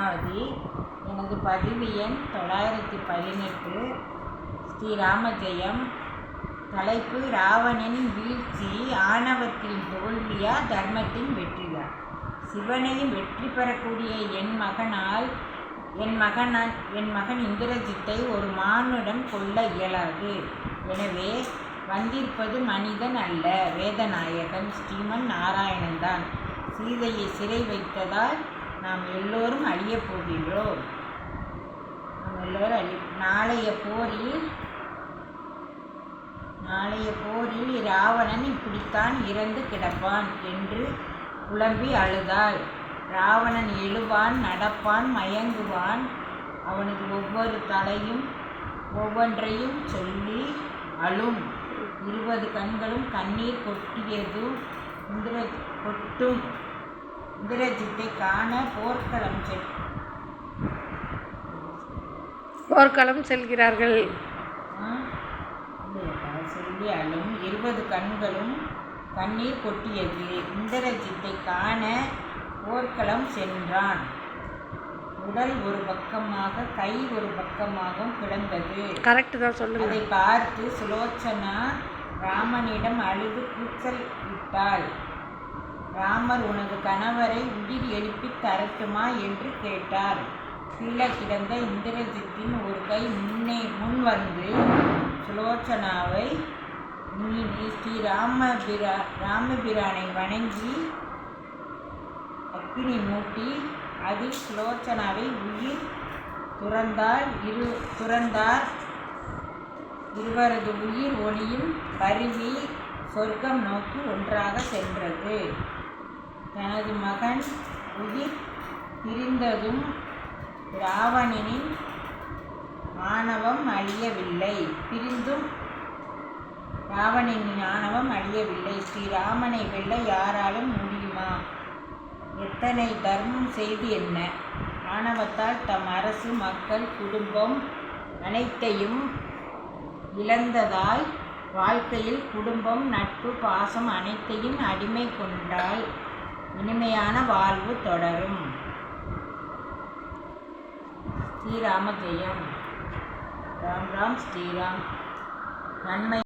பத்மாவதி. எனது பதிவு எண் 918. ஸ்ரீராம ஜெயம். தலைப்பு: ராவணனின் வீழ்ச்சி ஆணவத்தின் தோல்வியா தர்மத்தின் வெற்றியா? சிவனையும் வெற்றி பெறக்கூடிய என் மகன் இந்திரஜித்தை ஒரு மானுடன் கொல்ல இயலாது. எனவே வந்திருப்பது மனிதன் அல்ல, வேதநாயகன் ஸ்ரீமன் நாராயணன்தான். சீதையை சிறை வைத்ததால் நாம் எல்லோரும் அழியப் போகிறோம். நாளைய போரில் ராவணன் இப்படித்தான் இறந்து கிடப்பான் என்று புலம்பி அழுதாள். ராவணன் எழுவான், நடப்பான், மயங்குவான். அவனது ஒவ்வொன்றையும் சொல்லி அழும். 20 கண்களும் கண்ணீர் கொட்டும். இந்திரஜித்தை காண போர்க்களம் செல்கிறார்கள். சொல்லி அழும். 20 கண்களும் கண்ணீர் கொட்டியது. இந்திரஜித்தை காண போர்க்களம் சென்றான். உடல் ஒரு பக்கமாக, கை ஒரு பக்கமாகவும் கிடந்தது. அதை பார்த்து சுலோச்சனா ராமனிடம் அழுது கூச்சல் இட்டாள். ராமர் உனது கணவரை உயிர் எழுப்பி தரட்டுமா என்று கேட்டார். கீழே கிடந்த இந்திரஜித்தின் ஒரு கை முன் வந்து சுலோச்சனாவை நீ ராமபிரானை வணங்கி அக்கினி மூட்டி அதில் சுலோச்சனாவை உயிர் துறந்தார். இருவரது உயிர் ஒளியும் பருவி சொர்க்கம் நோக்கி ஒன்றாக சென்றது. தனது மகன் உயிர் பிரிந்ததும் ராவணனின் ஆணவம் அழியவில்லை. ஸ்ரீராமனை வெல்ல யாராலும் முடியுமா? எத்தனை தர்மம் செய்து என்ன? ஆணவத்தால் தம் அரசு, மக்கள், குடும்பம் அனைத்தையும் இழந்ததால் வாழ்க்கையில் குடும்பம், நட்பு, பாசம் அனைத்தையும் அடிமை கொண்டால் இனிமையான வாழ்வு தொடரும். ஸ்ரீராம ஜெயம். ராம் ராம். ஸ்ரீராம். நன்மை